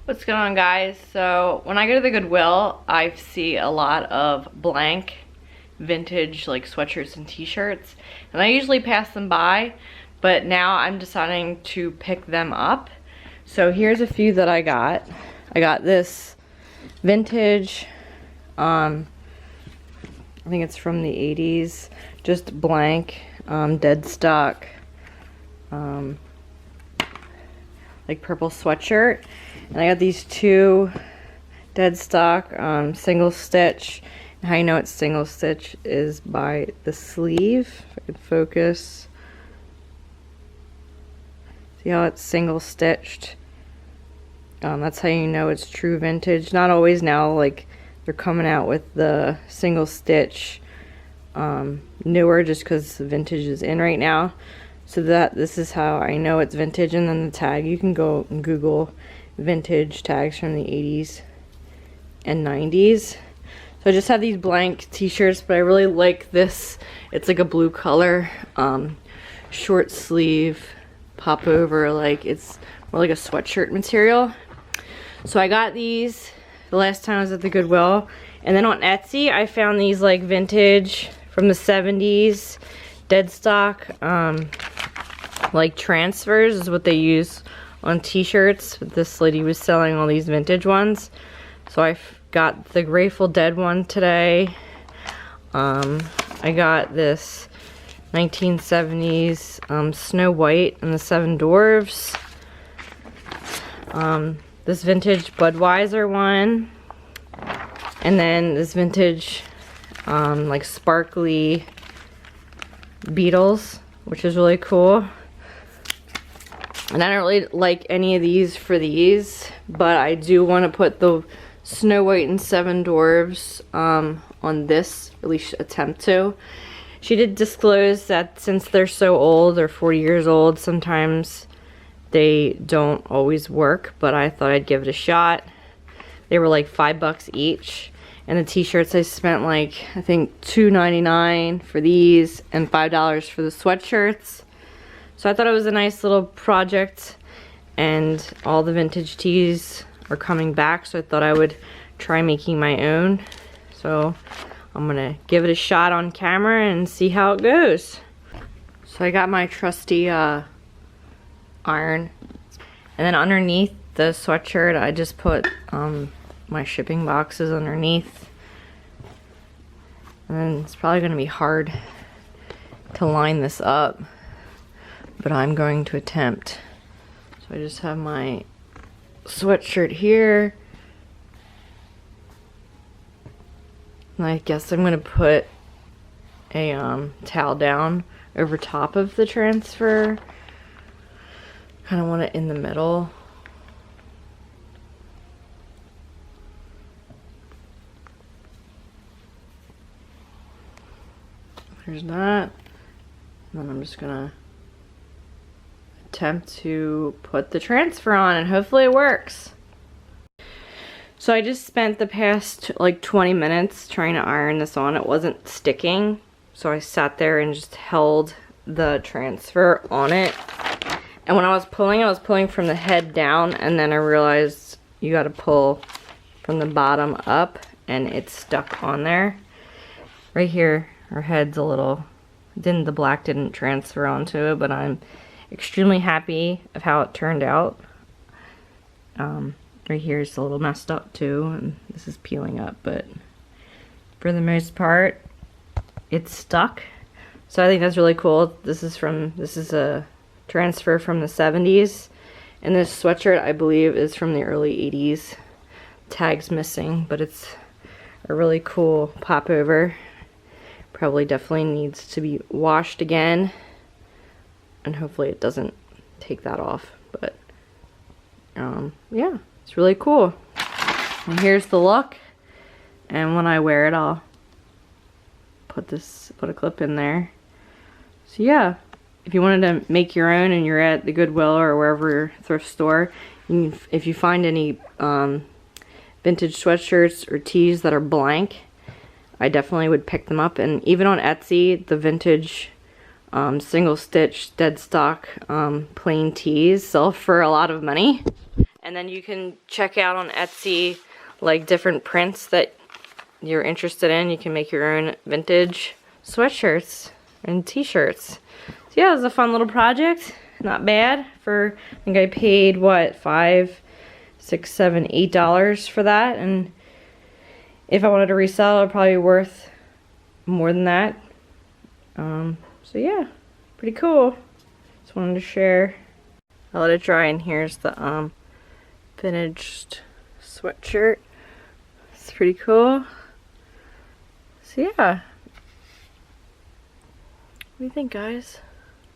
What's going on, guys? So when I go to the Goodwill, I see a lot of blank vintage like sweatshirts and t-shirts, and I usually pass them by, but now I'm deciding to pick them up. So here's a few that I got. I got this vintage, I think it's from the 80s, just blank, Deadstock, like purple sweatshirt. And I got these two Deadstock single stitch. And how you know it's single stitch is by the sleeve. If I could focus. See how it's single stitched? That's how you know it's true vintage. Not always now, like they're coming out with the single stitch newer just because vintage is in right now. So this is how I know it's vintage. And then the tag, you can go and Google vintage tags from the 80s and 90s. So I just have these blank t-shirts, but I really like this. It's like a blue color, short sleeve, pop over, like it's more like a sweatshirt material. So I got these the last time I was at the Goodwill. And then on Etsy, I found these like vintage from the 70s Deadstock, like transfers is what they use on t-shirts. This lady was selling all these vintage ones, so I got the Grateful Dead one today. I got this 1970s Snow White and the Seven Dwarfs, this vintage Budweiser one, and then this vintage like sparkly Beatles, which is really cool. And I don't really like any of these for these, but I do want to put the Snow White and Seven Dwarfs on this, at least attempt to. She did disclose that since they're so old, they're 40 years old, sometimes they don't always work, but I thought I'd give it a shot. They were like $5 each, and the t-shirts I spent like, I think $2.99 for these and $5 for the sweatshirts. So I thought it was a nice little project, and all the vintage tees are coming back, so I thought I would try making my own. So I'm gonna give it a shot on camera and see how it goes. So I got my trusty iron, and then underneath the sweatshirt I just put my shipping boxes underneath. And then it's probably gonna be hard to line this up, but I'm going to attempt. So I just have my sweatshirt here. And I guess I'm gonna put a towel down over top of the transfer. Kind of want it in the middle. There's that. And then I'm just gonna attempt to put the transfer on, and hopefully it works. So I just spent the past like 20 minutes trying to iron this on. It wasn't sticking, so I sat there and just held the transfer on it. And when I was pulling from the head down, and then I realized you gotta pull from the bottom up, and it's stuck on there. Right here, her head's a little, the black didn't transfer onto it, but I'm extremely happy of how it turned out. Right here is a little messed up too, and this is peeling up, but for the most part it's stuck. So I think that's really cool. This is a transfer from the 70s, and this sweatshirt I believe is from the early 80s. Tag's missing, but it's a really cool pop over. Probably definitely needs to be washed again, and hopefully it doesn't take that off, but yeah, it's really cool. And here's the look, and when I wear it I'll put a clip in there. So yeah, if you wanted to make your own and you're at the Goodwill or wherever thrift store, if you find any vintage sweatshirts or tees that are blank, I definitely would pick them up. And even on Etsy, the vintage single stitch Deadstock plain tees sell for a lot of money. And then you can check out on Etsy like different prints that you're interested in. You can make your own vintage sweatshirts and t-shirts. So yeah, it was a fun little project. Not bad for, I think I paid what, $5, $6, $7, $8 for that, and if I wanted to resell, it would probably be worth more than that. So yeah, pretty cool. Just wanted to share. I let it dry, and here's the finished sweatshirt. It's pretty cool. So yeah, what do you think, guys?